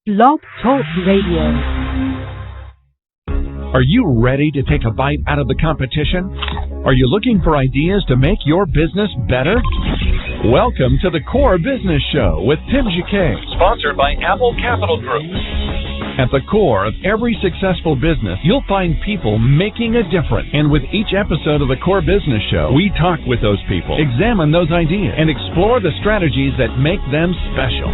Blog Talk Radio. Are you ready to take a bite out of the competition? Are you looking for ideas to make your business better? Welcome to the Core Business Show with Tim Jacquet, sponsored by Apple Capital Group. At the core of every successful business, you'll find people making a difference. And with each episode of the Core Business Show, we talk with those people, examine those ideas, and explore the strategies that make them special.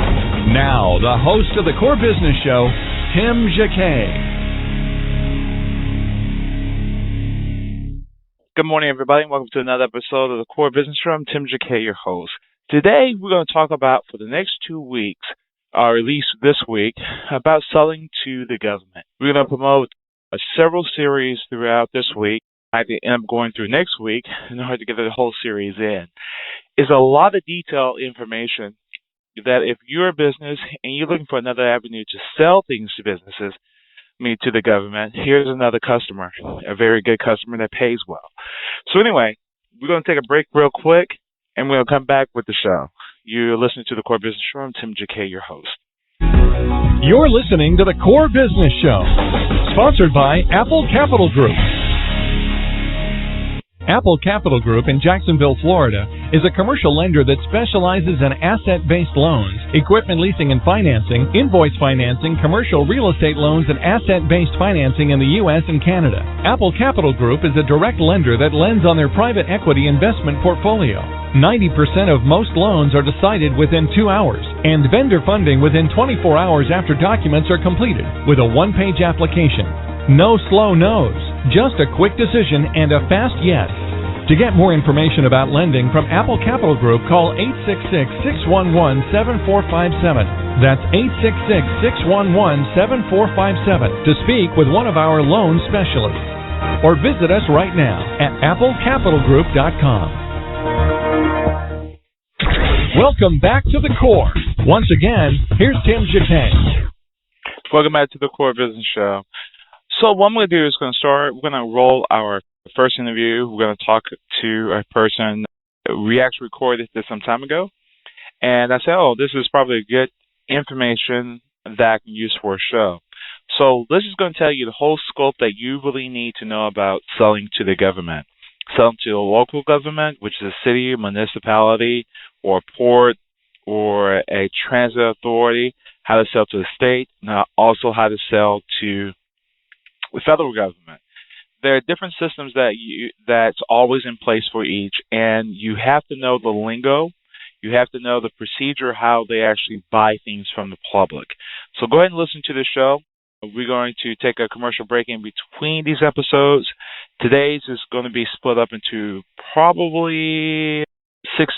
Now, the host of the Core Business Show, Tim Jacquet. Good morning, everybody. Welcome to another episode of the Core Business Show. I'm Tim Jacquet, your host. Today, we're going to talk about, for the next 2 weeks, or at least this week, about selling to the government. We're going to promote several series throughout this week. I end up going through next week in order to get the whole series in. It's a lot of detailed information that if you're a business and you're looking for another avenue to sell things to businesses, to the government, here's another customer, a very good customer that pays well. So anyway, we're going to take a break real quick, and we'll come back with the show. You're listening to the Core Business Show. I'm Tim Jacquet, your host. You're listening to the Core Business Show, sponsored by Apple Capital Group. Apple Capital Group in Jacksonville, Florida, is a commercial lender that specializes in asset-based loans, equipment leasing and financing, invoice financing, commercial real estate loans, and asset-based financing in the U.S. and Canada. Apple Capital Group is a direct lender that lends on their private equity investment portfolio. 90% of most loans are decided within 2 hours, and vendor funding within 24 hours after documents are completed, with a one-page application. No slow no's, just a quick decision and a fast yes. To get more information about lending from Apple Capital Group, call 866-611-7457. That's 866-611-7457 to speak with one of our loan specialists. Or visit us right now at applecapitalgroup.com. Welcome back to the Core. Once again, here's Tim Jacquet. Welcome back to the Core Business Show. So what I'm going to do is we're going to roll our first interview. We're going to talk to a person. We actually recorded this some time ago. And I said, this is probably good information that I can use for a show. So this is going to tell you the whole scope that you really need to know about selling to the government. Selling to a local government, which is a city, municipality, or a port, or a transit authority, how to sell to the state, and also how to sell to the federal government. There are different systems that's always in place for each, and you have to know the lingo. You have to know the procedure, how they actually buy things from the public. So go ahead and listen to the show. We're going to take a commercial break in between these episodes. Today's is going to be split up into probably six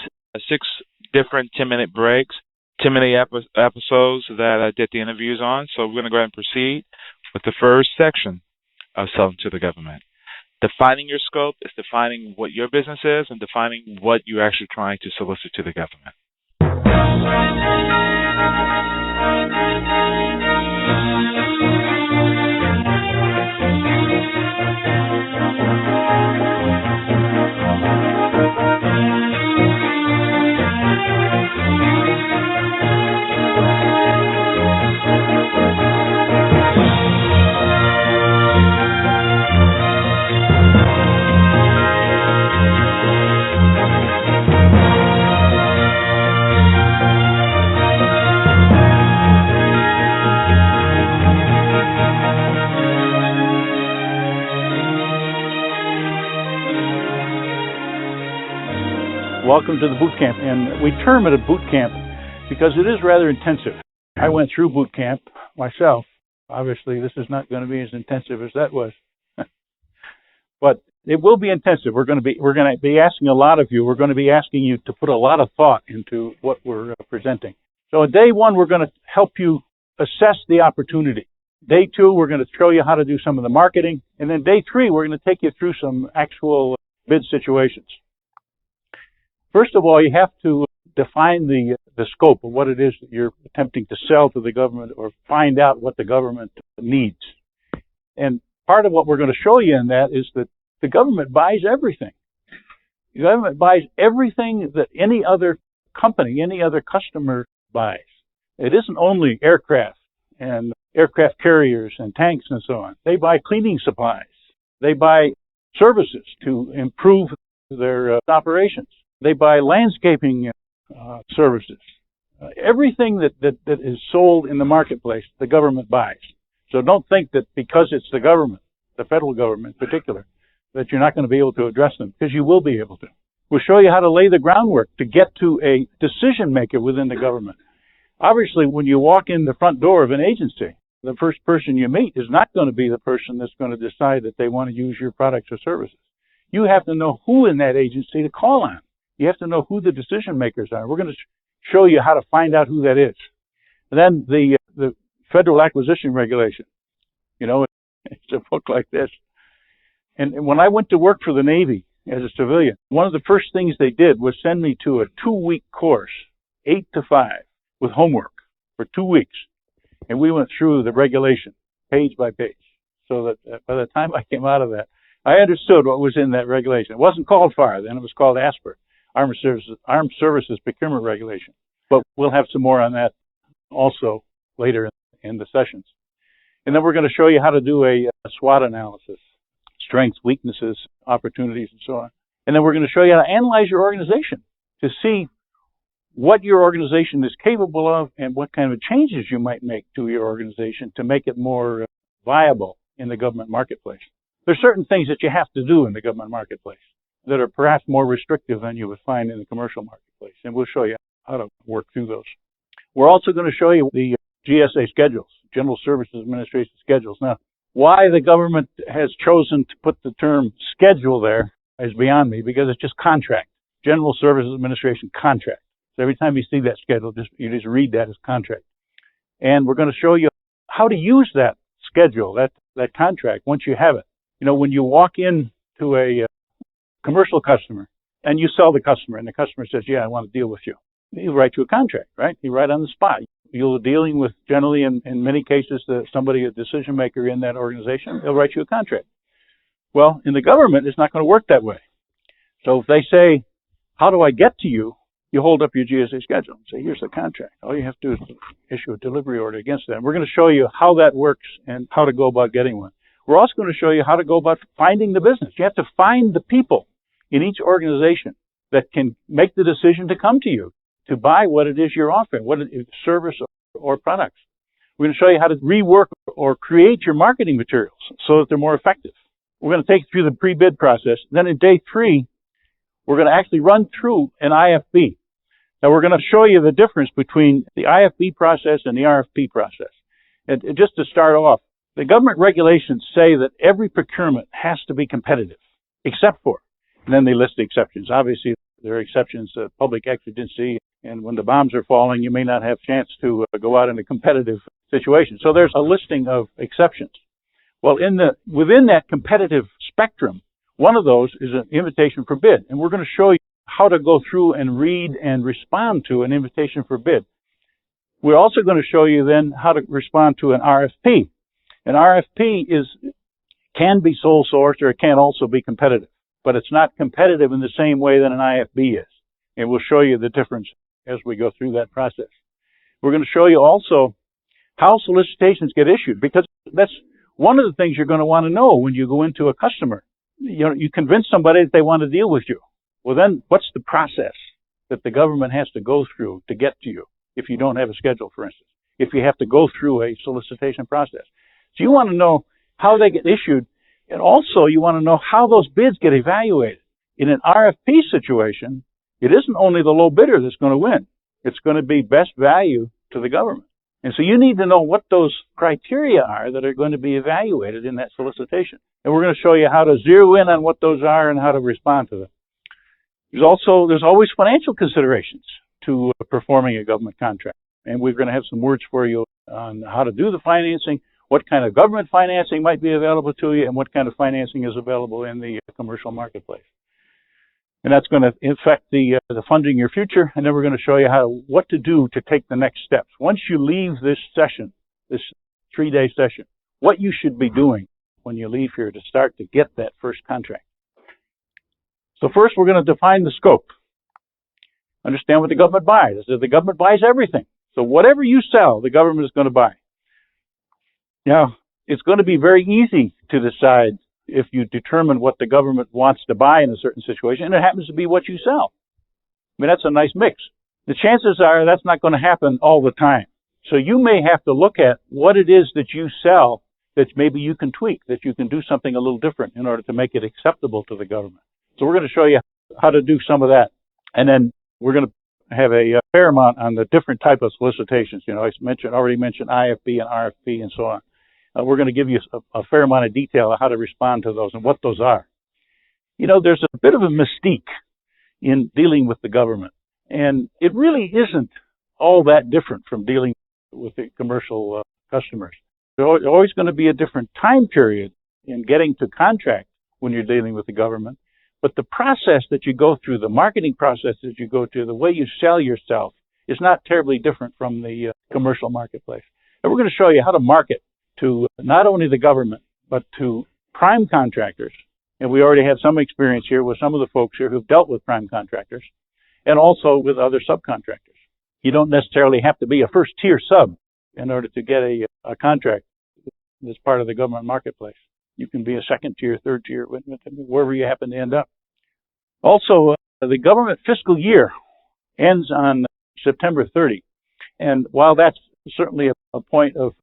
different 10-minute breaks, 10-minute episodes that I did the interviews on. So we're going to go ahead and proceed with the first section of selling to the government. Defining your scope is defining what your business is and defining what you're actually trying to solicit to the government. Welcome to the boot camp, and we term it a boot camp because it is rather intensive. I went through boot camp myself. Obviously, this is not going to be as intensive as that was, but it will be intensive. We're going to be asking a lot of you. We're going to be asking you to put a lot of thought into what we're presenting. So, at day one, we're going to help you assess the opportunity. Day two, we're going to show you how to do some of the marketing, and then day three, we're going to take you through some actual bid situations. First of all, you have to define the scope of what it is that you're attempting to sell to the government or find out what the government needs. And part of what we're going to show you in that is that the government buys everything. The government buys everything that any other company, any other customer buys. It isn't only aircraft and aircraft carriers and tanks and so on. They buy cleaning supplies. They buy services to improve their operations. They buy landscaping services. Everything that is sold in the marketplace, the government buys. So don't think that because it's the government, the federal government in particular, that you're not going to be able to address them, because you will be able to. We'll show you how to lay the groundwork to get to a decision maker within the government. Obviously, when you walk in the front door of an agency, the first person you meet is not going to be the person that's going to decide that they want to use your products or services. You have to know who in that agency to call on. You have to know who the decision makers are. We're going to show you how to find out who that is. And then the Federal Acquisition Regulation. You know, it's a book like this. And when I went to work for the Navy as a civilian, one of the first things they did was send me to a 2-week course, 8 to 5, with homework for 2 weeks. And we went through the regulation page by page, so that by the time I came out of that, I understood what was in that regulation. It wasn't called FAR then, it was called ASPR, Armed Services Procurement Regulation. But we'll have some more on that also later in the sessions. And then we're going to show you how to do a SWOT analysis, strengths, weaknesses, opportunities, and so on. And then we're going to show you how to analyze your organization to see what your organization is capable of and what kind of changes you might make to your organization to make it more viable in the government marketplace. There's certain things that you have to do in the government marketplace that are perhaps more restrictive than you would find in the commercial marketplace, and we'll show you how to work through those. We're also going to show you the GSA schedules, General Services Administration schedules. Now, why the government has chosen to put the term schedule there is beyond me, because it's just contract, General Services Administration contract. So every time you see that schedule, you just read that as contract. And we're going to show you how to use that schedule, that contract, once you have it. You know, when you walk in to a commercial customer and you sell the customer and the customer says, yeah, I want to deal with you, he'll write you a contract, right? He write on the spot. You're dealing with, generally in many cases, somebody, a decision maker in that organization, they'll write you a contract. Well, in the government, it's not going to work that way. So if they say, how do I get to you? You hold up your GSA schedule and say, here's the contract. All you have to do is issue a delivery order against that. We're going to show you how that works and how to go about getting one. We're also going to show you how to go about finding the business. You have to find the people in each organization that can make the decision to come to you to buy what it is you're offering, what it is, service or products. We're going to show you how to rework or create your marketing materials so that they're more effective. We're going to take you through the pre-bid process. Then in day 3, we're going to actually run through an IFB. Now, we're going to show you the difference between the IFB process and the RFP process. And just to start off, the government regulations say that every procurement has to be competitive, except for, and then they list the exceptions. Obviously, there are exceptions to public exigency, and when the bombs are falling, you may not have a chance to go out in a competitive situation. So there's a listing of exceptions. Well, within that competitive spectrum, one of those is an invitation for bid, and we're going to show you how to go through and read and respond to an invitation for bid. We're also going to show you then how to respond to an RFP. An RFP can be sole source, or it can also be competitive, but it's not competitive in the same way that an IFB is. And we'll show you the difference as we go through that process. We're going to show you also how solicitations get issued, because that's one of the things you're going to want to know when you go into a customer. You know, you convince somebody that they want to deal with you. Well, then what's the process that the government has to go through to get to you if you don't have a schedule, for instance, if you have to go through a solicitation process? So you want to know how they get issued, and also you want to know how those bids get evaluated. In an RFP situation, it isn't only the low bidder that's going to win. It's going to be best value to the government. And so you need to know what those criteria are that are going to be evaluated in that solicitation. And we're going to show you how to zero in on what those are and how to respond to them. There's always financial considerations to performing a government contract. And we're going to have some words for you on how to do the financing, what kind of government financing might be available to you, and what kind of financing is available in the commercial marketplace. And that's going to affect the funding your future. And then we're going to show you what to do to take the next steps. Once you leave this session, this 3-day session, what you should be doing when you leave here to start to get that first contract. So first, we're going to define the scope. Understand what the government buys. The government buys everything. So whatever you sell, the government is going to buy. Now, it's going to be very easy to decide if you determine what the government wants to buy in a certain situation, and it happens to be what you sell. I mean, that's a nice mix. The chances are that's not going to happen all the time. So you may have to look at what it is that you sell that maybe you can tweak, that you can do something a little different in order to make it acceptable to the government. So we're going to show you how to do some of that. And then we're going to have a fair amount on the different type of solicitations. You know, I already mentioned IFB and RFP and so on. We're going to give you a fair amount of detail on how to respond to those and what those are. You know, there's a bit of a mystique in dealing with the government, and it really isn't all that different from dealing with the commercial customers. There's always going to be a different time period in getting to contract when you're dealing with the government, but the process that you go through, the marketing process that you go through, the way you sell yourself is not terribly different from the commercial marketplace. And we're going to show you how to market to not only the government, but to prime contractors. And we already have some experience here with some of the folks here who've dealt with prime contractors and also with other subcontractors. You don't necessarily have to be a first-tier sub in order to get a contract that's part of the government marketplace. You can be a second-tier, third-tier, wherever you happen to end up. Also, the government fiscal year ends on September 30. And while that's certainly a point of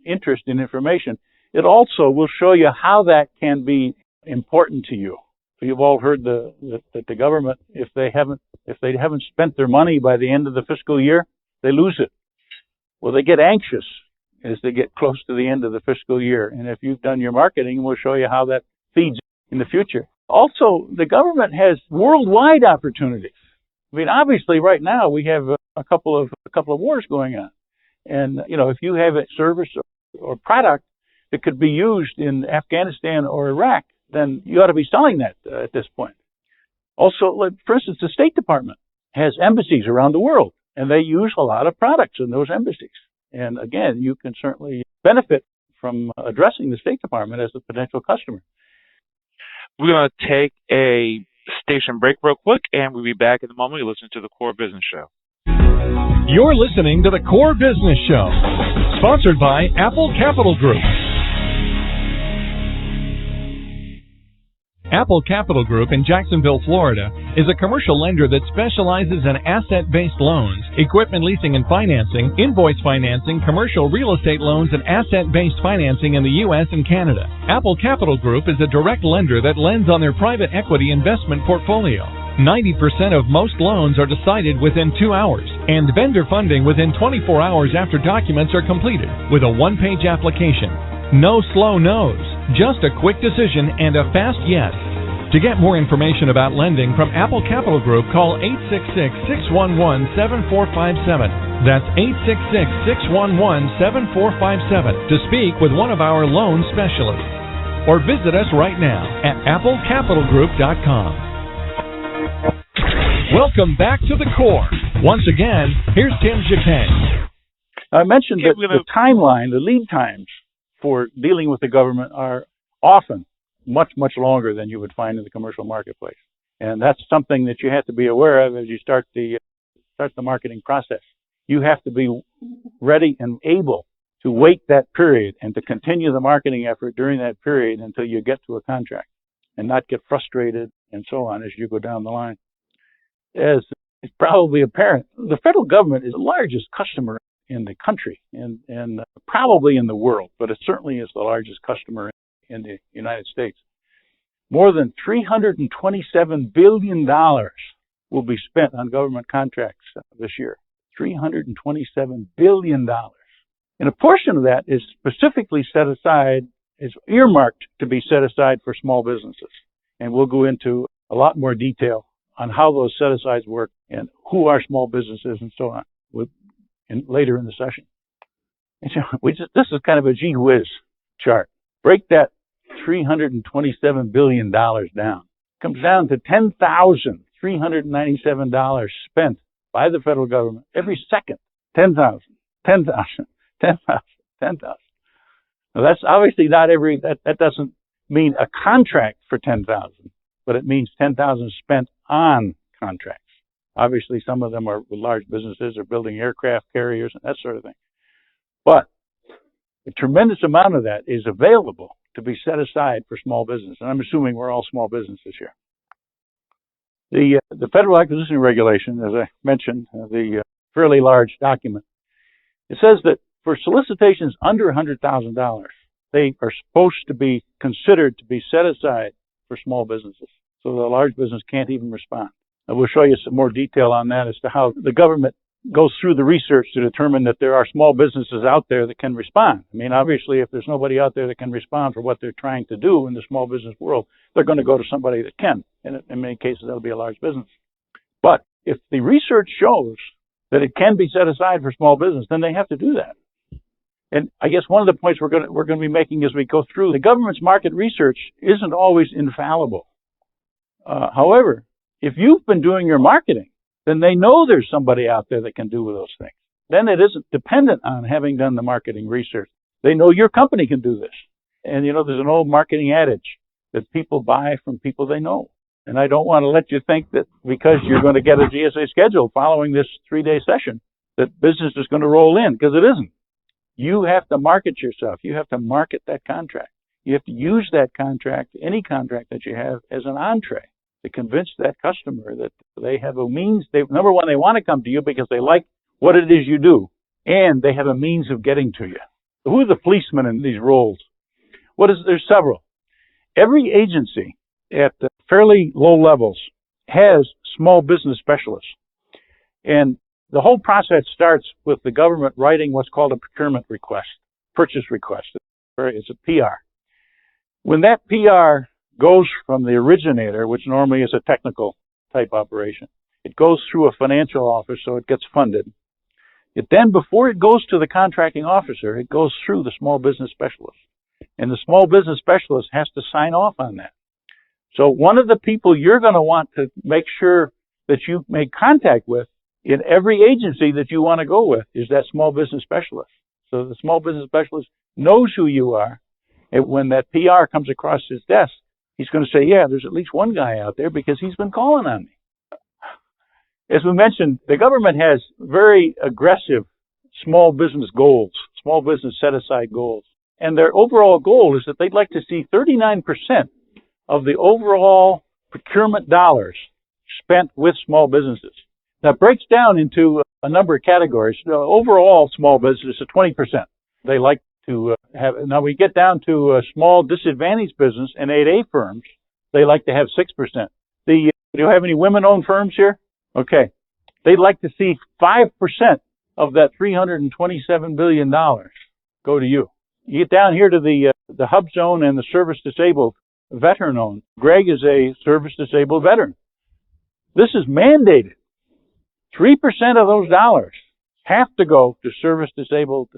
interest in information, it also will show you how that can be important to you. So you've all heard that the government, if they haven't spent their money by the end of the fiscal year, they lose it. Well, they get anxious as they get close to the end of the fiscal year. And if you've done your marketing, we'll show you how that feeds in the future. Also, the government has worldwide opportunities. I mean, obviously, right now we have a couple of wars going on, and you know, if you have a service or product that could be used in Afghanistan or Iraq, then you ought to be selling that at this point. Also, for instance, the State Department has embassies around the world, and they use a lot of products in those embassies. And again, you can certainly benefit from addressing the State Department as a potential customer. We're going to take a station break real quick, and we'll be back in a moment. You're listening to the Core Business Show. You're listening to the Core Business Show, sponsored by Apple Capital Group. Apple Capital Group in Jacksonville, Florida, is a commercial lender that specializes in asset-based loans, equipment leasing and financing, invoice financing, commercial real estate loans, and asset-based financing in the U.S. and Canada. Apple Capital Group is a direct lender that lends on their private equity investment portfolio. 90% of most loans are decided within 2 hours, and vendor funding within 24 hours after documents are completed, with a one-page application. No slow no's, just a quick decision and a fast yes. To get more information about lending from Apple Capital Group, call 866-611-7457. That's 866-611-7457 to speak with one of our loan specialists. Or visit us right now at applecapitalgroup.com. Welcome back to the Core. Once again, here's Tim Jacquet. I mentioned that the timeline, the lead times for dealing with the government are often much, much longer than you would find in the commercial marketplace. And that's something that you have to be aware of as you start the marketing process. You have to be ready and able to wait that period and to continue the marketing effort during that period until you get to a contract and not get frustrated and so on as you go down the line. As is probably apparent, the federal government is the largest customer in the country and probably in the world, but it certainly is the largest customer in the United States. More than $327 billion will be spent on government contracts this year. $327 billion. And a portion of that is specifically set aside, is earmarked to be set aside for small businesses. And we'll go into a lot more detail on how those set-asides work and who are small businesses and so on later in the session. And so this is kind of a gee whiz chart. Break that $327 billion down. It comes down to $10,397 spent by the federal government every second. 10,000. Now that's obviously not that doesn't mean a contract for 10,000, but it means 10,000 spent on contracts. Obviously, some of them are with large businesses or building aircraft carriers and that sort of thing. But A tremendous amount of that is available to be set aside for small business. And I'm assuming we're all small businesses here. The Federal Acquisition Regulation, as I mentioned, the fairly large document, it says that for solicitations under $100,000, they are supposed to be considered to be set aside for small businesses. So the large business can't even respond. And we'll show you some more detail on that as to how the government goes through the research to determine that there are small businesses out there that can respond. I mean, obviously, if there's nobody out there that can respond for what they're trying to do in the small business world, they're going to go to somebody that can. And in many cases, that'll be a large business. But if the research shows that it can be set aside for small business, then they have to do that. And I guess one of the points we're going to be making as we go through, the government's market research isn't always infallible. However, if you've been doing your marketing, then they know there's somebody out there that can do those things. Then it isn't dependent on having done the marketing research. They know your company can do this. And, you know, there's an old marketing adage that people buy from people they know. And I don't want to let you think that because you're going to get a GSA schedule following this 3-day session, that business is going to roll in, because it isn't. You have to market yourself. You have to market that contract. You have to use that contract, any contract that you have, as an entree to convince that customer that they have a means. Number one, they want to come to you because they like what it is you do, and they have a means of getting to you. Who are the policemen in these roles? There's several. Every agency at fairly low levels has small business specialists. And the whole process starts with the government writing what's called a procurement request, purchase request. It's a PR. When that PR goes from the originator, which normally is a technical type operation, it goes through a financial office, so it gets funded. It then, before it goes to the contracting officer, it goes through the small business specialist. And the small business specialist has to sign off on that. So one of the people you're going to want to make sure that you make contact with in every agency that you want to go with is that small business specialist. So the small business specialist knows who you are. And when that PR comes across his desk, he's going to say, yeah, there's at least one guy out there because he's been calling on me. As we mentioned, the government has very aggressive small business goals, small business set-aside goals. And their overall goal is that they'd like to see 39% of the overall procurement dollars spent with small businesses. That breaks down into a number of categories. Overall, small business is 20%. They like to have. Now we get down to small disadvantaged business and 8A firms. They like to have 6%. Do you have any women-owned firms here? Okay. They'd like to see 5% of that $327 billion go to you. You get down here to the hub zone and the service disabled veteran owned. Greg is a service disabled veteran. This is mandated. 3% of those dollars have to go to service disabled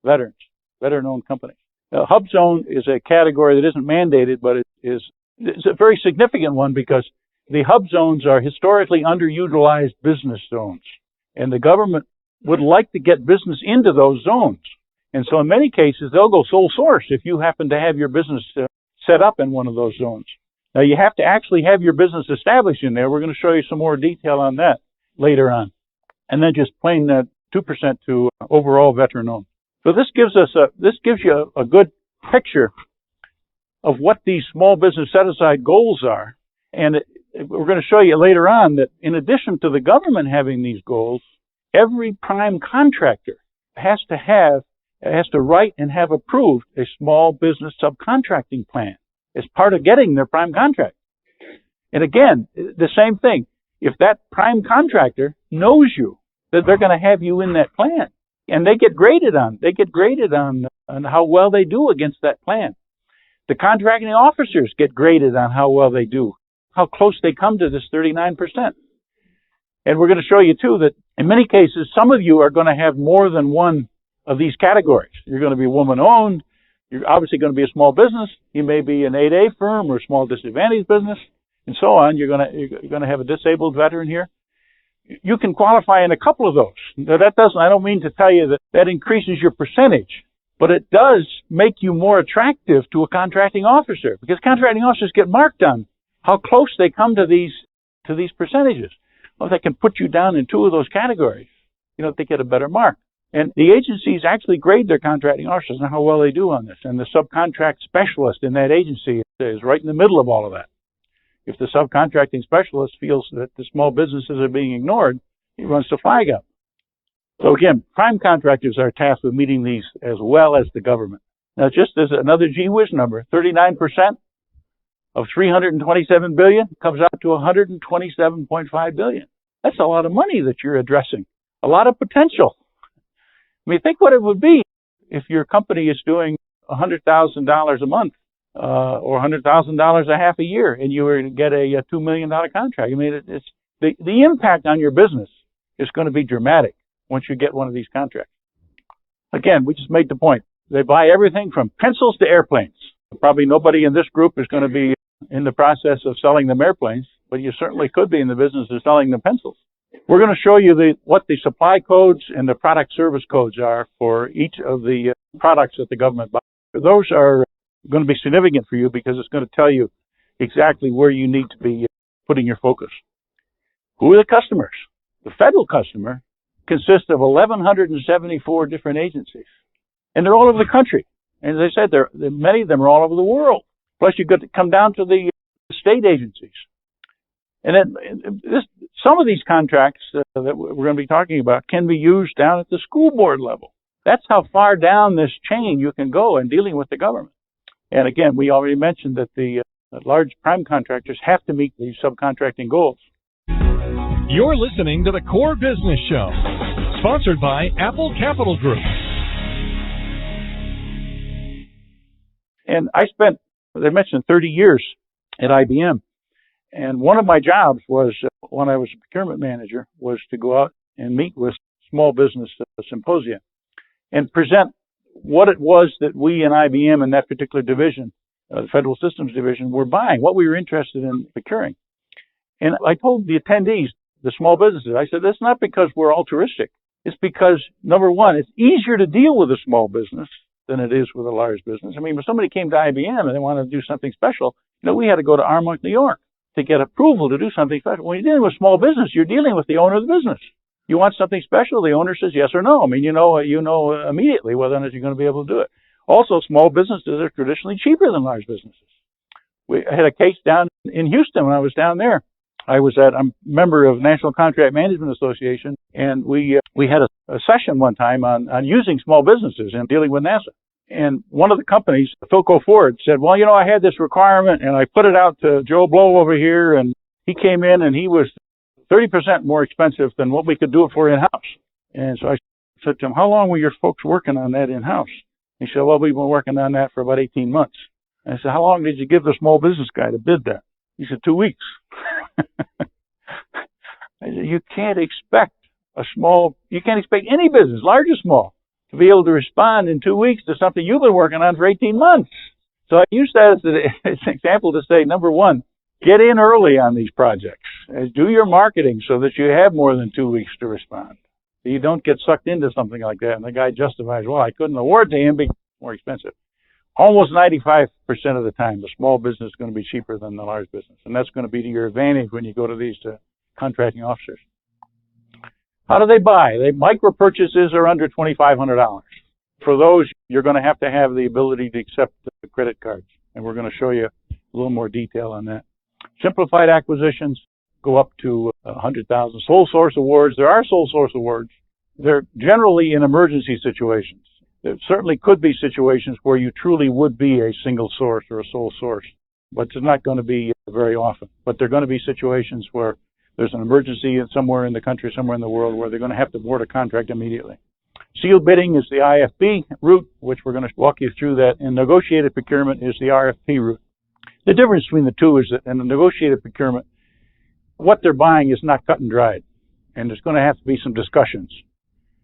veterans, veteran owned companies. Hub zone is a category that isn't mandated, but it's a very significant one because the hub zones are historically underutilized business zones, and the government would like to get business into those zones. And so in many cases, they'll go sole source if you happen to have your business set up in one of those zones. Now, you have to actually have your business established in there. We're going to show you some more detail on that later on. And then just plain 2% to overall veteran owned. So this gives you a good picture of what these small business set-aside goals are. And we're going to show you later on that in addition to the government having these goals, every prime contractor has to write and have approved a small business subcontracting plan as part of getting their prime contract. And again, the same thing. If that prime contractor knows you, that they're going to have you in that plan, and they get graded on how well they do against that plan. The contracting officers get graded on how well they do, how close they come to this 39%. And we're going to show you too that in many cases, some of you are going to have more than one of these categories. You're going to be woman-owned. You're obviously going to be a small business. You may be an 8A firm or a small disadvantaged business, and so on. You're going to have a disabled veteran here. You can qualify in a couple of those. Now, I don't mean to tell you that increases your percentage, but it does make you more attractive to a contracting officer, because contracting officers get marked on how close they come to these percentages. Well, if they can put you down in two of those categories, they get a better mark. And the agencies actually grade their contracting officers and how well they do on this. And the subcontract specialist in that agency is right in the middle of all of that. If the subcontracting specialist feels that the small businesses are being ignored, he runs the flag up. So again, prime contractors are tasked with meeting these as well as the government. Now, just as another gee whiz number, 39% of $327 billion comes out to $127.5 billion. That's a lot of money that you're addressing. A lot of potential. I mean, think what it would be if your company is doing $100,000 a month or $100,000 a half a year, and you were to get a $2 million contract. I mean, it's the impact on your business is going to be dramatic once you get one of these contracts. Again, we just made the point. They buy everything from pencils to airplanes. Probably nobody in this group is going to be in the process of selling them airplanes, but you certainly could be in the business of selling them pencils. We're going to show you what the supply codes and the product service codes are for each of the products that the government buys. Those are going to be significant for you because it's going to tell you exactly where you need to be putting your focus. Who are the customers? The federal customer consists of 1,174 different agencies, and they're all over the country. And as I said, many of them are all over the world. Plus, you've got to come down to the state agencies. And then some of these contracts that we're going to be talking about can be used down at the school board level. That's how far down this chain you can go in dealing with the government. And again, we already mentioned that the large prime contractors have to meet these subcontracting goals. You're listening to the Core Business Show, sponsored by Apple Capital Group. And I spent, as I mentioned, 30 years at IBM. And one of my jobs was, when I was a procurement manager, was to go out and meet with small business symposia and present what it was that we in IBM in that particular division, the Federal Systems Division, were buying, what we were interested in procuring. And I told the attendees, the small businesses, I said, that's not because we're altruistic. It's because, number one, it's easier to deal with a small business than it is with a large business. I mean, when somebody came to IBM and they wanted to do something special, we had to go to Armonk, New York to get approval to do something special. When you're dealing with small business, you're dealing with the owner of the business. You want something special, the owner says yes or no. I mean, you know immediately whether or not you're going to be able to do it. Also, small businesses are traditionally cheaper than large businesses. I had a case down in Houston when I was down there. I'm a member of National Contract Management Association, and we had a session one time on using small businesses and dealing with NASA. And one of the companies, Philco Ford, said, well, I had this requirement, and I put it out to Joe Blow over here, and he came in, and he was 30% more expensive than what we could do it for in-house. And so I said to him, how long were your folks working on that in-house? He said, well, we've been working on that for about 18 months. And I said, how long did you give the small business guy to bid that? He said, 2 weeks. I said, you can't expect any business, large or small, to be able to respond in 2 weeks to something you've been working on for 18 months. So I use that as an example to say, number one, get in early on these projects. Do your marketing so that you have more than 2 weeks to respond. You don't get sucked into something like that, and the guy justifies, well, I couldn't award to him because it's more expensive. Almost 95% of the time, the small business is going to be cheaper than the large business, and that's going to be to your advantage when you go to these contracting officers. How do they buy? Micro purchases are under $2,500. For those, you're going to have the ability to accept the credit cards, and we're going to show you a little more detail on that. Simplified acquisitions go up to 100,000. Sole source awards, there are sole source awards. They're generally in emergency situations. There certainly could be situations where you truly would be a single source or a sole source, but it's not going to be very often. But there are going to be situations where there's an emergency somewhere in the country, somewhere in the world, where they're going to have to award a contract immediately. Sealed bidding is the IFB route, which we're going to walk you through that, and negotiated procurement is the RFP route. The difference between the two is that in the negotiated procurement, what they're buying is not cut and dried, and there's going to have to be some discussions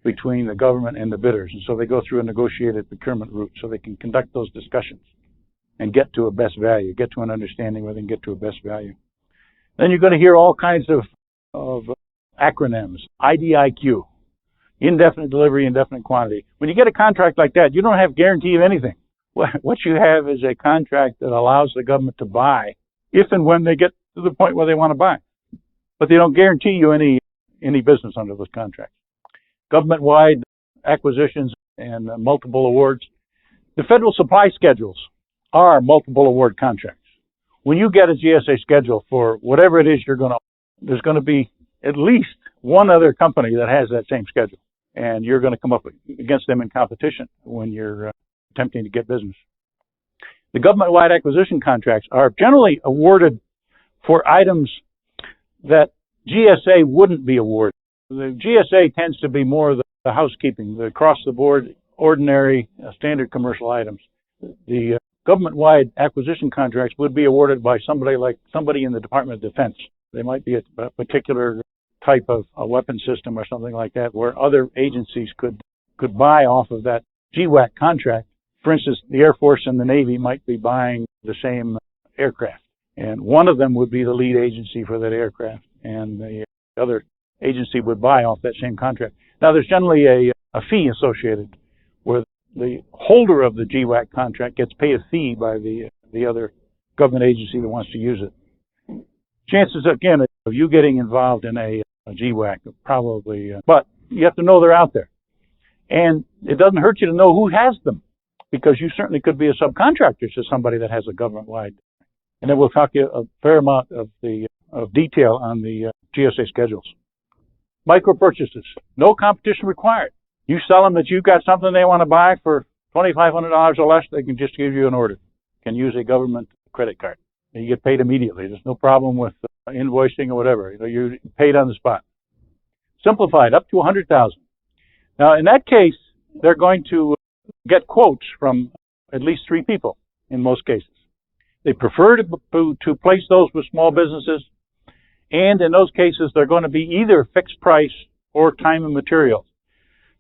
between the government and the bidders, and so they go through a negotiated procurement route so they can conduct those discussions and get to a best value, get to an understanding where they can get to a best value. Then you're going to hear all kinds of acronyms, IDIQ, indefinite delivery, indefinite quantity. When you get a contract like that, you don't have guarantee of anything. What you have is a contract that allows the government to buy if and when they get to the point where they want to buy. But they don't guarantee you any business under those contracts. Government-wide acquisitions and multiple awards. The federal supply schedules are multiple award contracts. When you get a GSA schedule for whatever it is there's going to be at least one other company that has that same schedule, and you're going to come up against them in competition when you're attempting to get business. The government-wide acquisition contracts are generally awarded for items that GSA wouldn't be awarded. The GSA tends to be more the housekeeping, the across-the-board, ordinary, standard commercial items. The government-wide acquisition contracts would be awarded by somebody in the Department of Defense. They might be a particular type of a weapon system or something like that, where other agencies could buy off of that GWAC contract. For instance, the Air Force and the Navy might be buying the same aircraft, and one of them would be the lead agency for that aircraft, and the other agency would buy off that same contract. Now, there's generally a fee associated where the holder of the GWAC contract gets paid a fee by the other government agency that wants to use it. Chances, again, of you getting involved in a GWAC probably, but you have to know they're out there. And it doesn't hurt you to know who has them, because you certainly could be a subcontractor to somebody that has a government-wide. And then we'll talk to you a fair amount of detail on the GSA schedules. Micro purchases, no competition required. You sell them that you've got something they want to buy for $2,500 or less, they can just give you an order. Can use a government credit card. And you get paid immediately. There's no problem with invoicing or whatever. You're paid on the spot. Simplified, up to $100,000. Now, in that case, they're going to get quotes from at least 3 people in most cases. They prefer to place those with small businesses, and in those cases, they're going to be either fixed price or time and material.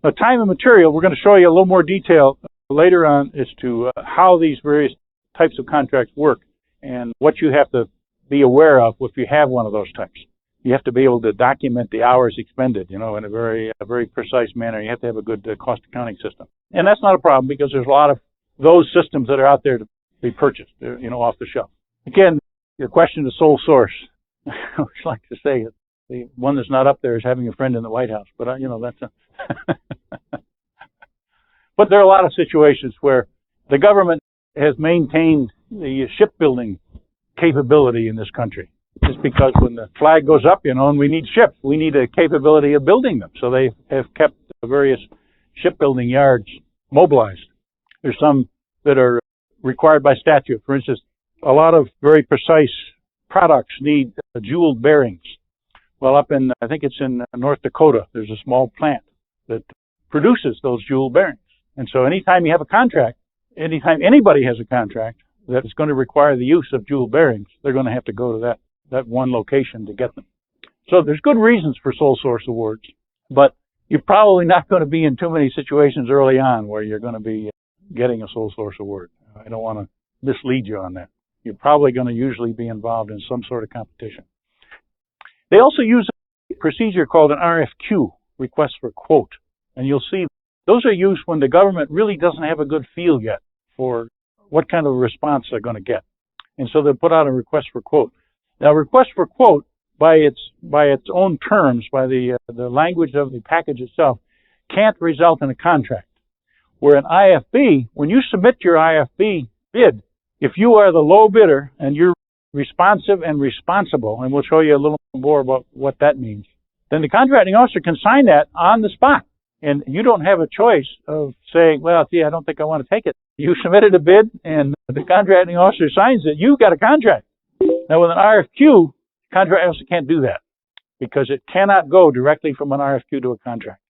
Now, time and material, we're going to show you a little more detail later on as to how these various types of contracts work and what you have to be aware of if you have one of those types. You have to be able to document the hours expended, in a very precise manner. You have to have a good cost accounting system. And that's not a problem because there's a lot of those systems that are out there to be purchased, off the shelf. Again, the question of sole source. I always like to say the one that's not up there is having a friend in the White House, but that's But there are a lot of situations where the government has maintained the shipbuilding capability in this country. Just because when the flag goes up, and we need ships, we need a capability of building them. So they have kept the various shipbuilding yards mobilized. There's some that are required by statute. For instance, a lot of very precise products need jeweled bearings. Well, I think it's in North Dakota, there's a small plant that produces those jeweled bearings. And so anytime you have a contract, anytime anybody has a contract that is going to require the use of jeweled bearings, they're going to have to go to that one location to get them. So there's good reasons for sole source awards, but you're probably not going to be in too many situations early on where you're going to be getting a sole source award. I don't want to mislead you on that. You're probably going to usually be involved in some sort of competition. They also use a procedure called an RFQ, request for quote. And you'll see those are used when the government really doesn't have a good feel yet for what kind of response they're going to get. And so they put out a request for quote. Now, request for quote, by its own terms, by the language of the package itself, can't result in a contract. Where an IFB, when you submit your IFB bid, if you are the low bidder and you're responsive and responsible, and we'll show you a little more about what that means, then the contracting officer can sign that on the spot. And you don't have a choice of saying, well, gee, I don't think I want to take it. You submitted a bid and the contracting officer signs it. You've got a contract. Now, with an RFQ, the contracting officer can't do that because it cannot go directly from an RFQ to a contract.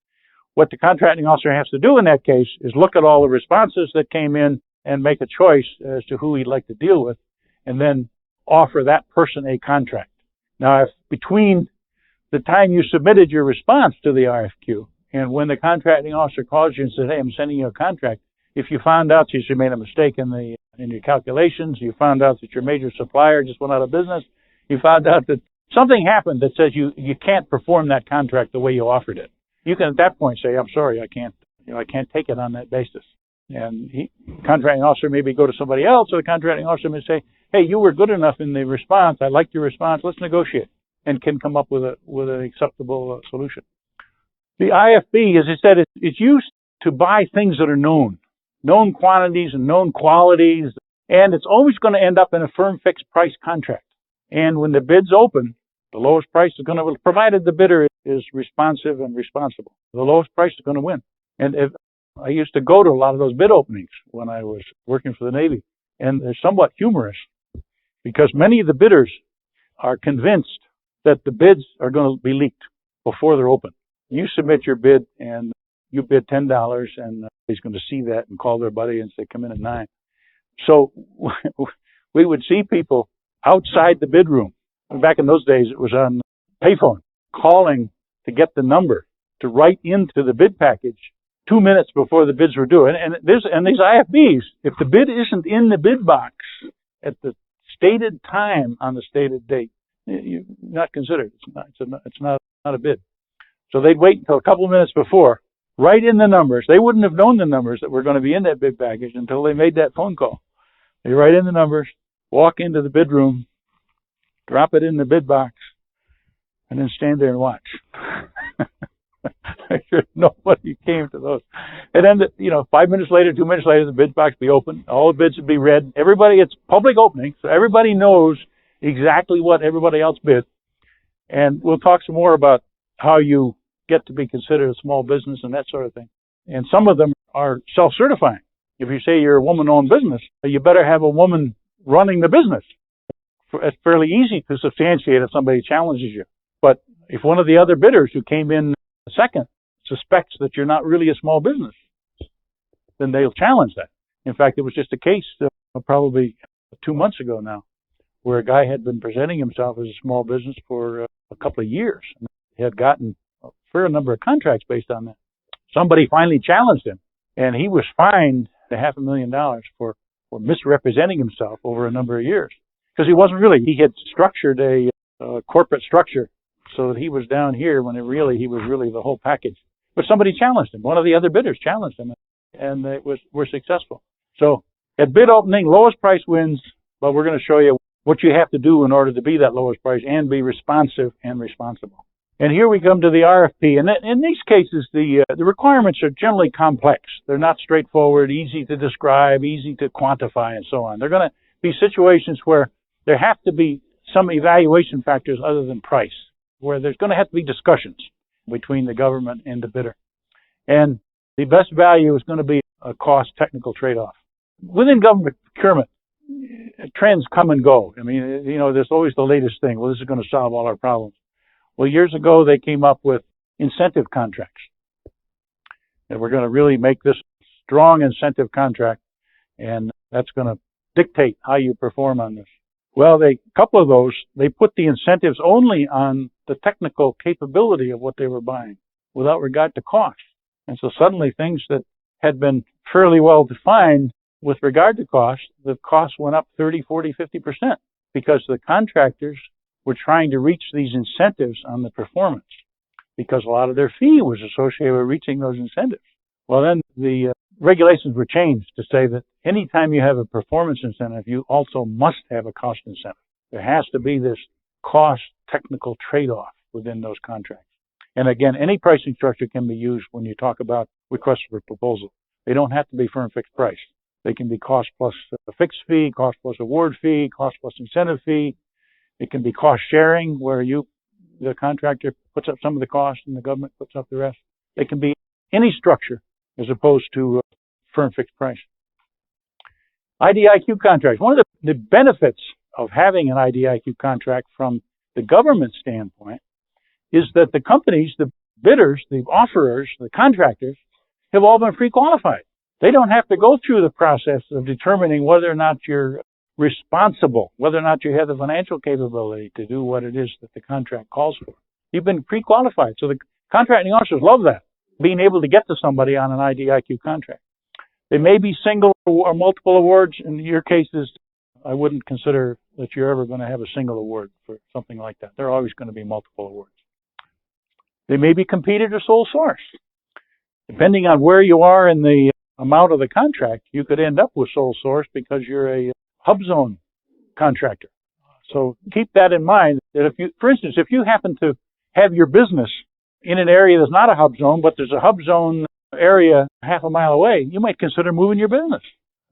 What the contracting officer has to do in that case is look at all the responses that came in and make a choice as to who he'd like to deal with, and then offer that person a contract. Now, if between the time you submitted your response to the RFQ and when the contracting officer calls you and says, hey, I'm sending you a contract, if you found out that you made a mistake in your calculations, you found out that your major supplier just went out of business, you found out that something happened that says you can't perform that contract the way you offered it, you can at that point say, I'm sorry, I can't take it on that basis. And the contracting officer maybe go to somebody else, or the contracting officer may say, hey, you were good enough in the response, I liked your response, let's negotiate, and can come up with an acceptable solution. The IFB, as I said, it's used to buy things that are known quantities and known qualities, and it's always going to end up in a firm fixed price contract. And when the bid's open, the lowest price is going to, provided the bidder is responsive and responsible, the lowest price is going to win. And if I used to go to a lot of those bid openings when I was working for the Navy, and they're somewhat humorous because many of the bidders are convinced that the bids are going to be leaked before they're open. You submit your bid and you bid $10, and he's going to see that and call their buddy and say, come in at 9. So we would see people outside the bid room. Back in those days, it was on payphone, calling to get the number to write into the bid package 2 minutes before the bids were due. And these IFBs, if the bid isn't in the bid box at the stated time on the stated date, you're not considered. It's not a bid. So they'd wait until a couple of minutes before, write in the numbers. They wouldn't have known the numbers that were going to be in that bid package until they made that phone call. They write in the numbers, walk into the bid room, drop it in the bid box, and then stand there and watch. Nobody came to those. And then, 5 minutes later, 2 minutes later, the bid box be open. All the bids would be read. It's public opening, so everybody knows exactly what everybody else bid. And we'll talk some more about how you get to be considered a small business and that sort of thing. And some of them are self-certifying. If you say you're a woman-owned business, you better have a woman running the business. It's fairly easy to substantiate if somebody challenges you. But if one of the other bidders who came in second suspects that you're not really a small business, then they'll challenge that. In fact, it was just a case probably 2 months ago now, where a guy had been presenting himself as a small business for a couple of years. He had gotten a fair number of contracts based on that. Somebody finally challenged him, and he was fined $500,000 for misrepresenting himself over a number of years. Because he had structured a corporate structure so that he was down here when he was really the whole package. But somebody challenged him. One of the other bidders challenged him, and they were successful. So at bid opening, lowest price wins, but we're going to show you what you have to do in order to be that lowest price and be responsive and responsible. And here we come to the RFP. And in these cases, the requirements are generally complex. They're not straightforward, easy to describe, easy to quantify, and so on. They're going to be situations where there have to be some evaluation factors other than price, where there's going to have to be discussions between the government and the bidder. And the best value is going to be a cost-technical trade-off. Within government procurement, trends come and go. I mean, there's always the latest thing. Well, this is going to solve all our problems. Well, years ago, they came up with incentive contracts. And we're going to really make this strong incentive contract, and that's going to dictate how you perform on this. Well, a couple of those, they put the incentives only on the technical capability of what they were buying without regard to cost. And so suddenly things that had been fairly well defined with regard to cost, the cost went up 30, 40, 50% because the contractors were trying to reach these incentives on the performance because a lot of their fee was associated with reaching those incentives. Well, then the regulations were changed to say that anytime you have a performance incentive, you also must have a cost incentive. There has to be this cost technical trade-off within those contracts. And again, any pricing structure can be used when you talk about requests for proposal. They don't have to be firm fixed price. They can be cost plus a fixed fee, cost plus award fee, cost plus incentive fee. It can be cost sharing, where the contractor puts up some of the cost and the government puts up the rest. It can be any structure as opposed to firm fixed price. IDIQ contracts. One of the benefits of having an IDIQ contract from the government standpoint is that the companies, the bidders, the offerers, the contractors have all been pre-qualified. They don't have to go through the process of determining whether or not you're responsible, whether or not you have the financial capability to do what it is that the contract calls for. You've been pre-qualified. So the contracting officers love that, being able to get to somebody on an IDIQ contract. They may be single or multiple awards. In your cases, I wouldn't consider that you're ever going to have a single award for something like that. There are always going to be multiple awards. They may be competed or sole source. Depending on where you are in the amount of the contract, you could end up with sole source because you're a hub zone contractor. So keep that in mind, that if you, for instance, if you happen to have your business in an area that's not a hub zone, but there's a hub zone area half a mile away, you might consider moving your business.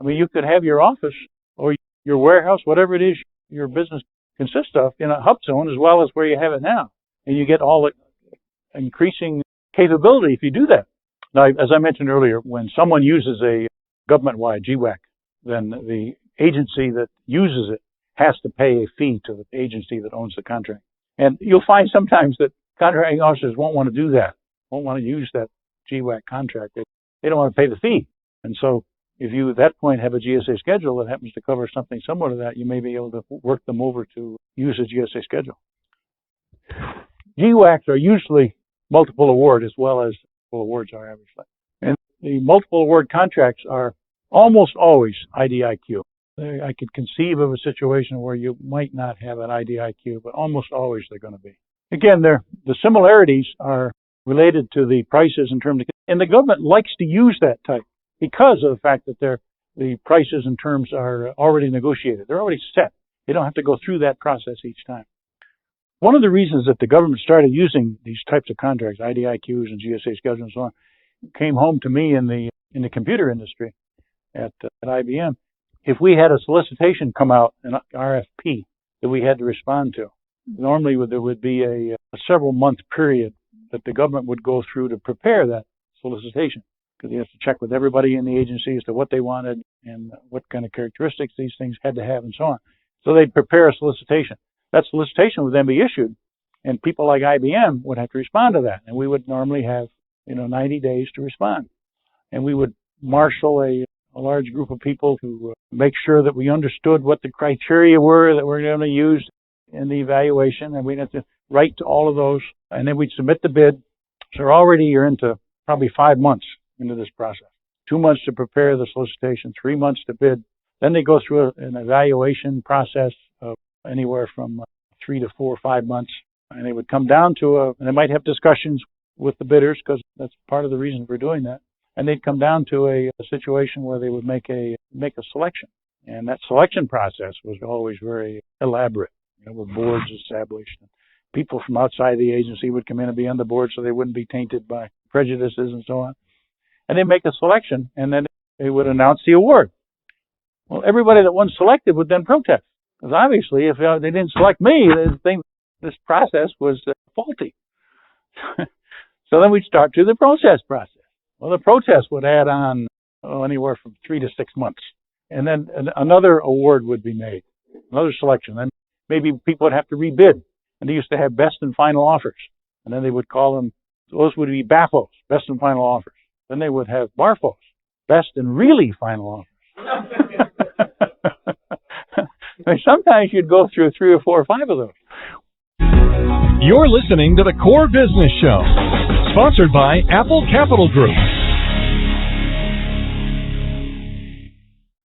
I mean, you could have your office or your warehouse, whatever it is your business consists of, in a hub zone as well as where you have it now. And you get all the increasing capability if you do that. Now, as I mentioned earlier, when someone uses a government-wide GWAC, then the agency that uses it has to pay a fee to the agency that owns the contract. And you'll find sometimes that contracting officers won't want to do that, won't want to use that GWAC contract. They don't want to pay the fee. And so if you at that point have a GSA schedule that happens to cover something similar to that, you may be able to work them over to use a GSA schedule. GWACs are usually multiple award as well as multiple awards are obviously. And the multiple award contracts are almost always IDIQ. I could conceive of a situation where you might not have an IDIQ, but almost always they're going to be. Again, the similarities are related to the prices in terms of, and the government likes to use that type because of the fact that the prices and terms are already negotiated. They're already set. They don't have to go through that process each time. One of the reasons that the government started using these types of contracts, IDIQs and GSA schedules and so on, came home to me in the computer industry at IBM. If we had a solicitation come out, an RFP that we had to respond to, normally there would be a several month period that the government would go through to prepare that solicitation, because you have to check with everybody in the agency as to what they wanted and what kind of characteristics these things had to have and so on. So they'd prepare a solicitation. That solicitation would then be issued, and people like IBM would have to respond to that. And we would normally have 90 days to respond. And we would marshal a large group of people to make sure that we understood what the criteria were that we're going to use in the evaluation, and we'd have to write to all of those, and then we'd submit the bid. So already you're into probably 5 months into this process. 2 months to prepare the solicitation, 3 months to bid. Then they go through an evaluation process of anywhere from 3 to 4 or 5 months, and they would come down to and they might have discussions with the bidders, because that's part of the reason for doing that. And they'd come down to a situation where they would make a selection. And that selection process was always very elaborate, with boards established. People from outside the agency would come in and be on the board so they wouldn't be tainted by prejudices and so on. And they'd make a selection, and then they would announce the award. Well, everybody that wasn't selected would then protest, because obviously if they didn't select me, they think this process was faulty. So then we'd start through the process. Well, the protest would add on anywhere from 3 to 6 months. And then another award would be made, another selection. Then maybe people would have to rebid. And they used to have best and final offers. And then they would call them, those would be BAFOs, best and final offers. Then they would have BARFOs, best and really final offers. I mean, sometimes you'd go through 3 or 4 or 5 of those. You're listening to The Core Business Show, sponsored by Apple Capital Group.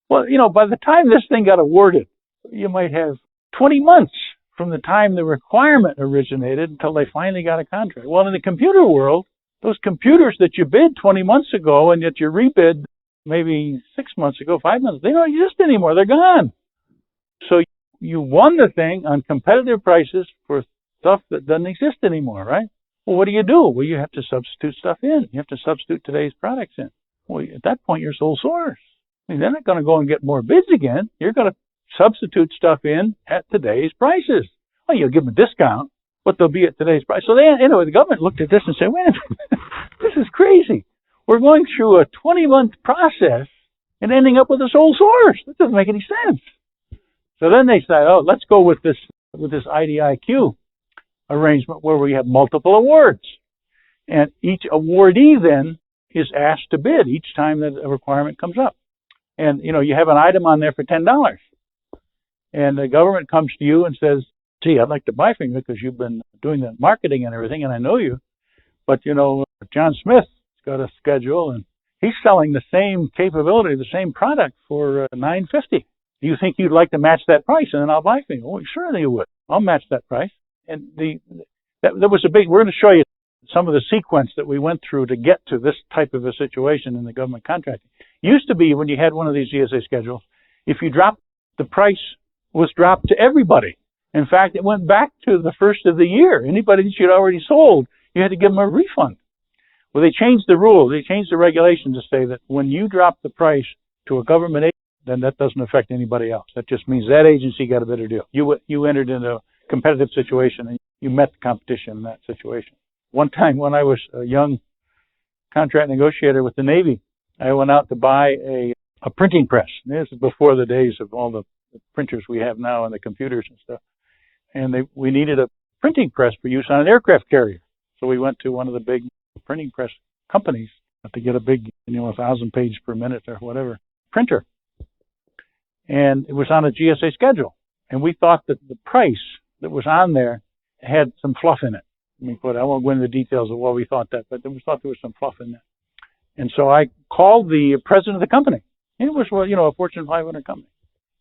Well, by the time this thing got awarded, you might have 20 months from the time the requirement originated until they finally got a contract. Well, in the computer world, those computers that you bid 20 months ago and that you rebid maybe 6 months ago, 5 months, they don't exist anymore. They're gone. So you won the thing on competitive prices for stuff that doesn't exist anymore, right? Well, what do? Well, you have to substitute stuff in. You have to substitute today's products in. Well, at that point, you're sole source. I mean, they're not going to go and get more bids again. You're going to substitute stuff in at today's prices. Well, you'll give them a discount, but they'll be at today's price. So the government looked at this and said, wait a minute, this is crazy. We're going through a 20-month process and ending up with a sole source. That doesn't make any sense. So then they said, let's go with this IDIQ arrangement where we have multiple awards. And each awardee then is asked to bid each time that a requirement comes up. And, you have an item on there for $10. And the government comes to you and says, gee, I'd like to buy from you because you've been doing the marketing and everything, and I know you. But, John Smith's got a schedule, and he's selling the same capability, the same product for $9.50. Do you think you'd like to match that price? And then I'll buy from you. Oh, sure you would. I'll match that price. And there was we're going to show you some of the sequence that we went through to get to this type of a situation in the government contracting. Used to be when you had one of these GSA schedules, if you dropped, the price was dropped to everybody. In fact, it went back to the first of the year. Anybody that you'd already sold, you had to give them a refund. Well, they changed the rules. They changed the regulation to say that when you drop the price to a government agency, then that doesn't affect anybody else. That just means that agency got a better deal. You entered into a competitive situation and you met the competition in that situation. One time when I was a young contract negotiator with the Navy, I went out to buy a printing press. This is before the days of all the printers we have now and the computers and stuff. And we needed a printing press for use on an aircraft carrier. So we went to one of the big printing press companies to get a big, 1,000 pages per minute or whatever printer. And it was on a GSA schedule. And we thought that the price that was on there had some fluff in it. I won't go into the details of why we thought that, but we thought there was some fluff in that. And so I called the president of the company. It was, a Fortune 500 company,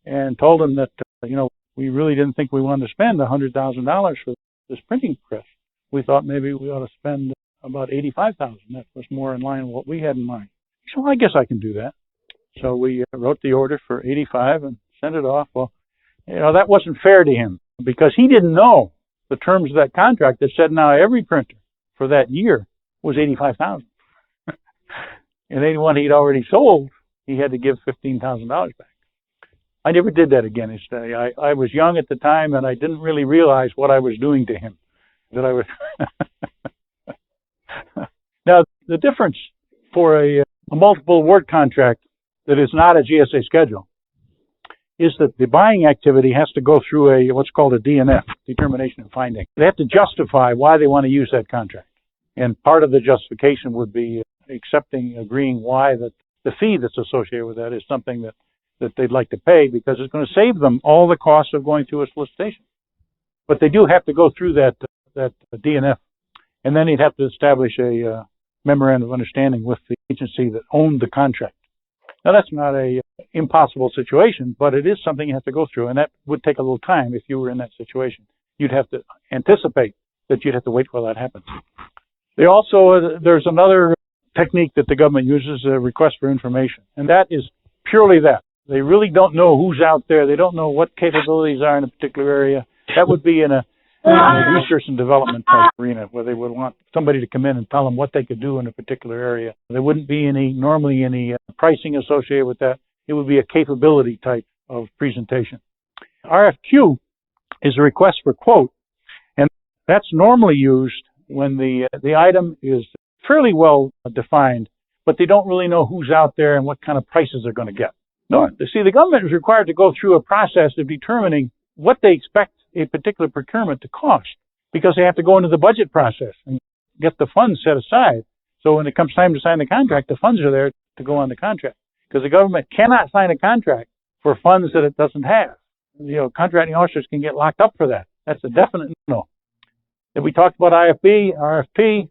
and told him that, we really didn't think we wanted to spend $100,000 for this printing press. We thought maybe we ought to spend about $85,000. That was more in line with what we had in mind. So I guess I can do that. So we wrote the order for $85 and sent it off. Well, that wasn't fair to him because he didn't know the terms of that contract that said now every printer for that year was $85,000. And anyone he'd already sold, he had to give $15,000 back. I never did that again. I was young at the time, and I didn't really realize what I was doing to him. That I was. Now, the difference for a multiple award contract that is not a GSA schedule is that the buying activity has to go through what's called a DNF, determination and finding. They have to justify why they want to use that contract. And part of the justification would be agreeing why that the fee that's associated with that is something that they'd like to pay because it's going to save them all the costs of going through a solicitation. But they do have to go through that DNF, and then he'd have to establish a memorandum of understanding with the agency that owned the contract. Now, that's not a impossible situation, but it is something you have to go through, and that would take a little time if you were in that situation. You'd have to anticipate that you'd have to wait till that happens. There's another technique that the government uses, a request for information, and that is purely that. They really don't know who's out there. They don't know what capabilities are in a particular area. That would be in a research and development type arena where they would want somebody to come in and tell them what they could do in a particular area. There wouldn't be normally any pricing associated with that. It would be a capability type of presentation. RFQ is a request for quote, and that's normally used when the item is fairly well defined, but they don't really know who's out there and what kind of prices they're going to get. No, see, the government is required to go through a process of determining what they expect a particular procurement to cost because they have to go into the budget process and get the funds set aside. So when it comes time to sign the contract, the funds are there to go on the contract because the government cannot sign a contract for funds that it doesn't have. Contracting officers can get locked up for that. That's a definite no. If we talked about RFP,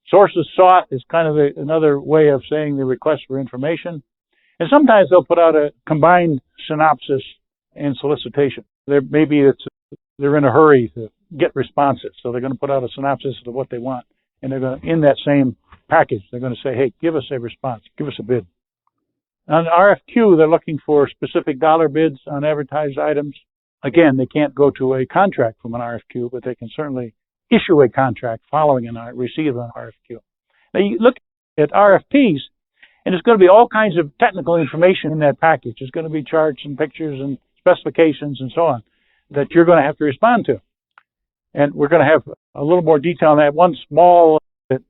sources sought is kind of another way of saying the request for information. And sometimes they'll put out a combined synopsis and solicitation. Maybe they're in a hurry to get responses, so they're going to put out a synopsis of what they want, and they're going to, in that same package, they're going to say, hey, give us a response, give us a bid. On RFQ, they're looking for specific dollar bids on advertised items. Again, they can't go to a contract from an RFQ, but they can certainly issue a contract following receive an RFQ. Now, you look at RFPs, and there's going to be all kinds of technical information in that package. There's going to be charts and pictures and specifications and so on that you're going to have to respond to. And we're going to have a little more detail on that. One small bit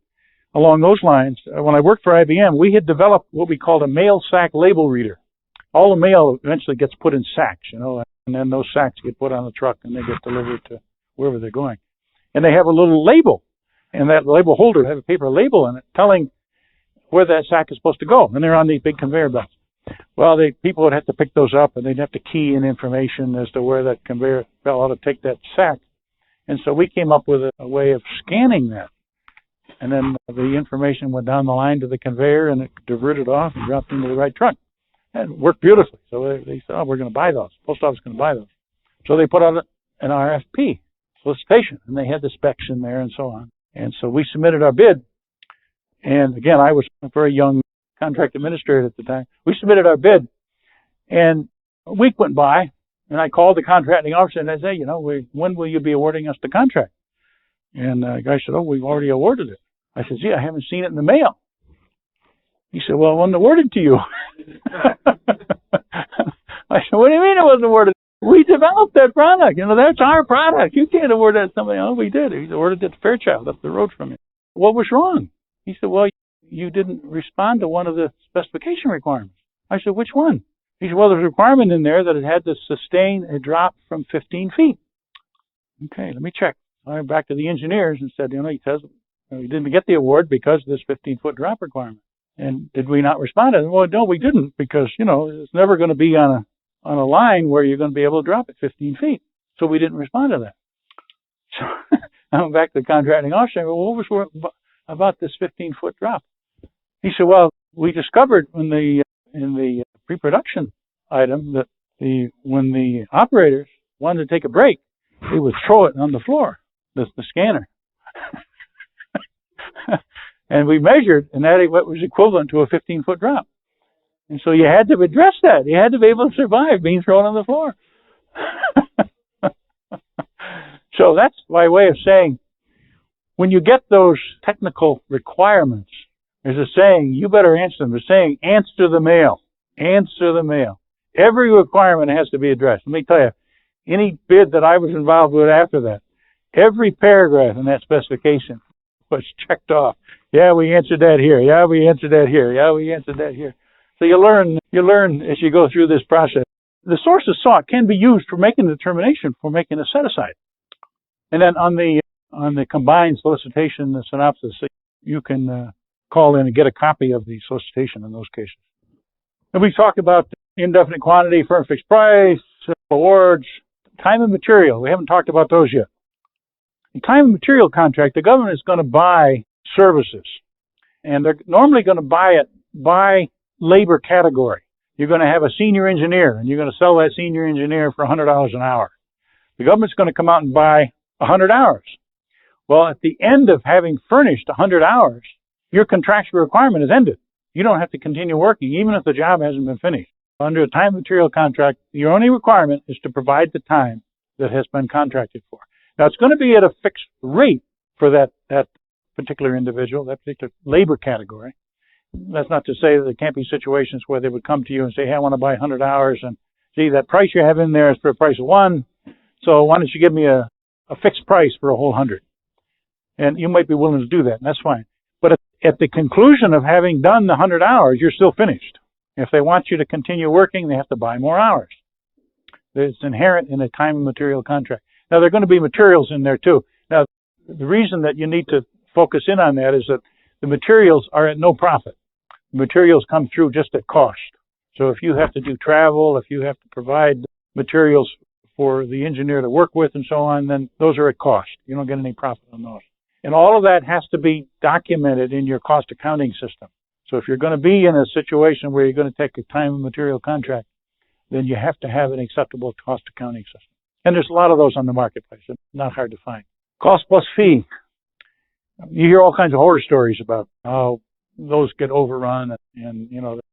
along those lines, when I worked for IBM, we had developed what we called a mail sack label reader. All the mail eventually gets put in sacks, and then those sacks get put on the truck and they get delivered to wherever they're going. And they have a little label, and that label holder has a paper label in it telling where that sack is supposed to go, and they're on these big conveyor belts. Well, people would have to pick those up, and they'd have to key in information as to where that conveyor belt ought to take that sack. And so we came up with a way of scanning that. And then the information went down the line to the conveyor, and it diverted off and dropped into the right truck. And it worked beautifully. So they said, we're going to buy those. Post office is going to buy those. So they put out an RFP solicitation, and they had the specs in there and so on. And so we submitted our bid. And again, I was a very young contract administrator at the time. We submitted our bid, and a week went by, and I called the contracting officer and I said, when will you be awarding us the contract? And the guy said, we've already awarded it. I said, gee, I haven't seen it in the mail. He said, well, it wasn't awarded to you. I said, what do you mean it wasn't awarded? We developed that product. That's our product. You can't award that to somebody else. We did. He awarded it to Fairchild up the road from you. What was wrong? He said, well, you didn't respond to one of the specification requirements. I said, which one? He said, well, there's a requirement in there that it had to sustain a drop from 15 feet. Okay, let me check. I went back to the engineers and said, he says, we didn't get the award because of this 15-foot drop requirement. And did we not respond to it? Well, no, we didn't, because, it's never going to be on a line where you're going to be able to drop it 15 feet. So we didn't respond to that. So I went back to the contracting officer and said, well, what was about this 15-foot drop? He said, well, we discovered in the pre-production item that when the operators wanted to take a break, they would throw it on the floor, the scanner. And we measured, and that was equivalent to a 15-foot drop. And so you had to address that. You had to be able to survive being thrown on the floor. So that's my way of saying, when you get those technical requirements, there's a saying, you better answer them. They're saying, answer the mail. Answer the mail. Every requirement has to be addressed. Let me tell you, any bid that I was involved with after that, every paragraph in that specification was checked off. Yeah, we answered that here. Yeah, we answered that here. Yeah, we answered that here. So you learn as you go through this process. The sources sought can be used for making a determination, for making a set-aside. And then on the combined solicitation, the synopsis, you can call in and get a copy of the solicitation in those cases. And we talked about indefinite quantity, firm fixed price, awards, time and material. We haven't talked about those yet. In time and material contract, the government is going to buy services, and they're normally going to buy it by labor category. You're going to have a senior engineer, and you're going to sell that senior engineer for $100 an hour. The government's going to come out and buy 100 hours. Well, at the end of having furnished 100 hours, your contractual requirement is ended. You don't have to continue working, even if the job hasn't been finished. Under a time and material contract, your only requirement is to provide the time that has been contracted for. Now, it's going to be at a fixed rate for that particular individual, that particular labor category. That's not to say that there can't be situations where they would come to you and say, hey, I want to buy 100 hours, and see, that price you have in there is for a price of one, so why don't you give me a fixed price for a whole 100? And you might be willing to do that, and that's fine. But at the conclusion of having done the 100 hours, you're still finished. If they want you to continue working, they have to buy more hours. It's inherent in a time and material contract. Now, there are going to be materials in there too. Now, the reason that you need to focus in on that is that the materials are at no profit. The materials come through just at cost. So if you have to do travel, if you have to provide materials for the engineer to work with and so on, then those are at cost. You don't get any profit on those. And all of that has to be documented in your cost accounting system. So if you're going to be in a situation where you're going to take a time and material contract, then you have to have an acceptable cost accounting system. And there's a lot of those on the marketplace. It's not hard to find. Cost plus fee. You hear all kinds of horror stories about how those get overrun and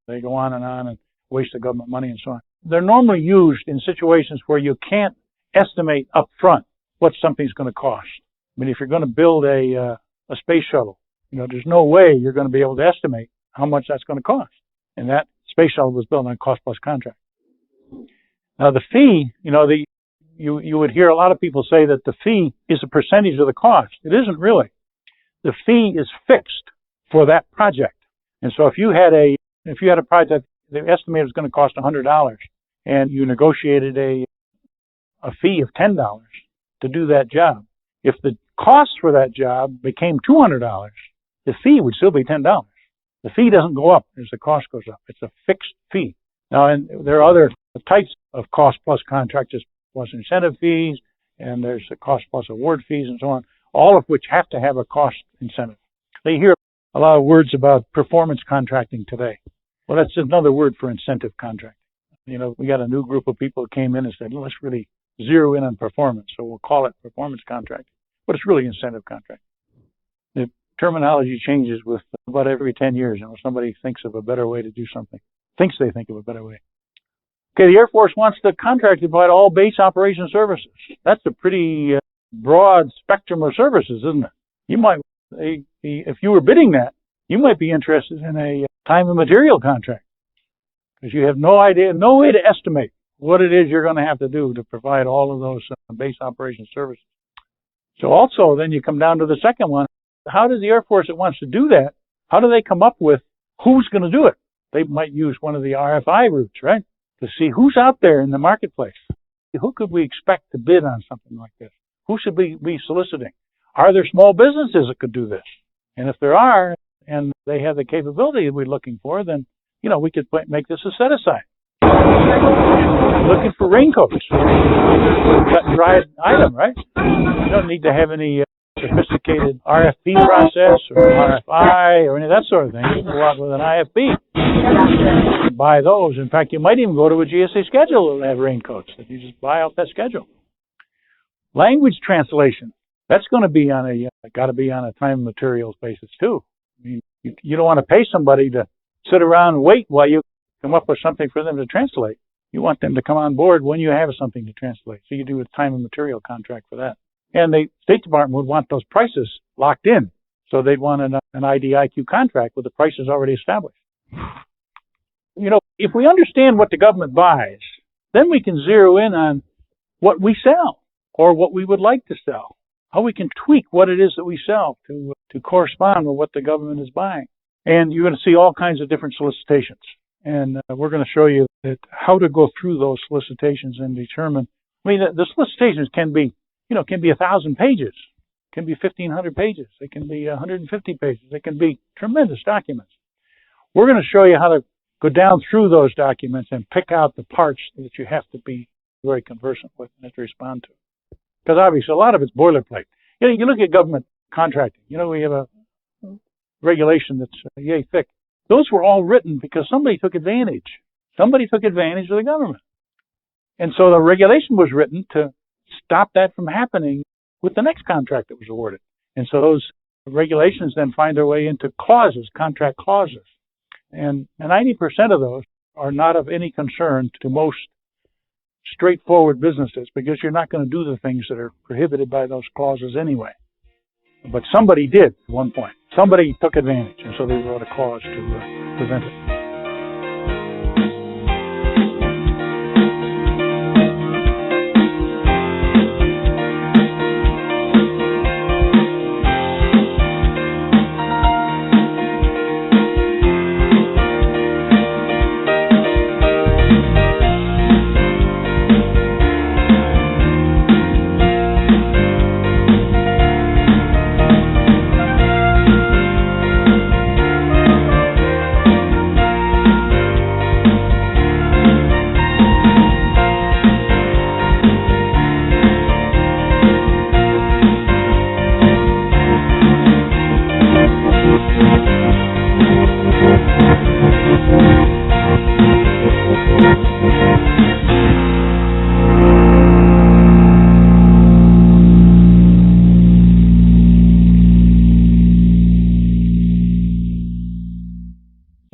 they go on and waste the government money and so on. They're normally used in situations where you can't estimate up front what something's going to cost. I mean, if you're going to build a space shuttle, there's no way you're going to be able to estimate how much that's going to cost. And that space shuttle was built on cost plus contract. Now the fee, you would hear a lot of people say that the fee is a percentage of the cost. It isn't really. The fee is fixed for that project. And so if you had a project, the estimate was going to cost $100, and you negotiated a fee of $10 to do that job. If the cost for that job became $200, the fee would still be $10. The fee doesn't go up as the cost goes up. It's a fixed fee. Now, and there are other types of cost plus contract, plus incentive fees, and there's the cost plus award fees and so on, all of which have to have a cost incentive. They hear a lot of words about performance contracting today. Well, that's another word for incentive contract. We got a new group of people who came in and said, let's really zero in on performance, so we'll call it performance contract. But it's really incentive contract. The terminology changes with about every 10 years. Somebody thinks of a better way to do something. Thinks they think of a better way. Okay, the Air Force wants the contract to provide all base operation services. That's a pretty broad spectrum of services, isn't it? if you were bidding that, you might be interested in a time and material contract because you have no idea, no way to estimate what it is you're going to have to do to provide all of those base operation services. So also then you come down to the second one. How does the Air Force that wants to do that, how do they come up with who's going to do it? They might use one of the RFI routes, right? To see who's out there in the marketplace. Who could we expect to bid on something like this? Who should we be soliciting? Are there small businesses that could do this? And if there are, and they have the capability that we're looking for, then, we could make this a set-aside. Looking for raincoats. Cut and dried item, right? You don't need to have any sophisticated RFP process or RFI or any of that sort of thing. You can go out with an IFB and buy those. In fact, you might even go to a GSA schedule that have raincoats that you just buy off that schedule. Language translation. That's going to be on a time and materials basis too. I mean, you don't want to pay somebody to sit around and wait while you come up with something for them to translate. You want them to come on board when you have something to translate. So you do a time and material contract for that. And the State Department would want those prices locked in. So they'd want an IDIQ contract with the prices already established. If we understand what the government buys, then we can zero in on what we sell or what we would like to sell. How we can tweak what it is that we sell to correspond with what the government is buying. And you're going to see all kinds of different solicitations. And we're going to show you how to go through those solicitations and determine. I mean, the solicitations can be 1,000 pages, can be 1,500 pages, they can be 150 pages, they can be tremendous documents. We're going to show you how to go down through those documents and pick out the parts that you have to be very conversant with and have to respond to. Because obviously a lot of it's boilerplate. You look at government contracting. We have a regulation that's yay thick. Those were all written because somebody took advantage. Somebody took advantage of the government. And so the regulation was written to stop that from happening with the next contract that was awarded. And so those regulations then find their way into clauses, contract clauses. And 90% of those are not of any concern to most straightforward businesses because you're not going to do the things that are prohibited by those clauses anyway. But somebody did at one point. Somebody took advantage, and so they wrote a clause to prevent it.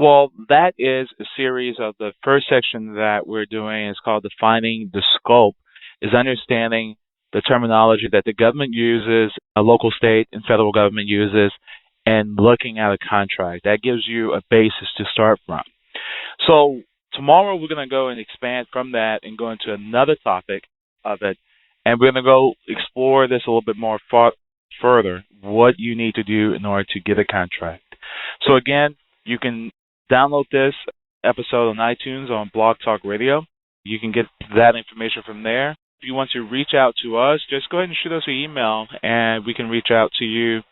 Well, that is a series of the first section that we're doing. It's called Defining the Scope, is understanding the terminology that the government uses, a local, state, and federal government uses, and looking at a contract. That gives you a basis to start from. So tomorrow we're going to go and expand from that and go into another topic of it, and we're going to go explore this a little bit more further, what you need to do in order to get a contract. So again, you can download this episode on iTunes, on Blog Talk Radio. You can get that information from there. If you want to reach out to us, just go ahead and shoot us an email, and we can reach out to you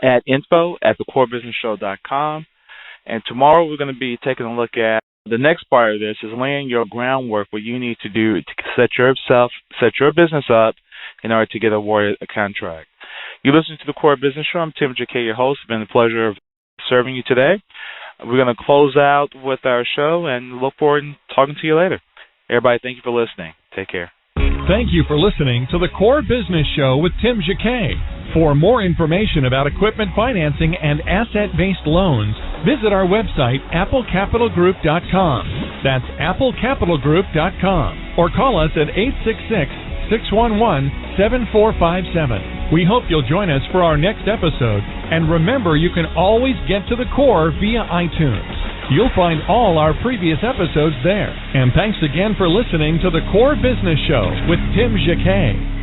at info@thecorebusinessshow.com. And tomorrow we're going to be taking a look at the next part of this is laying your groundwork, what you need to do to set your business up in order to get awarded a contract. You listen to The Core Business Show. I'm Tim J.K., your host. It's been a pleasure of serving you today. We're going to close out with our show and look forward to talking to you later. Everybody, thank you for listening. Take care. Thank you for listening to The Core Business Show with Tim J.K. For more information about equipment financing and asset-based loans, visit our website, applecapitalgroup.com. That's applecapitalgroup.com. Or call us at 866-611-7457. We hope you'll join us for our next episode. And remember, you can always get to the core via iTunes. You'll find all our previous episodes there. And thanks again for listening to the Core Business Show with Tim Jacquet.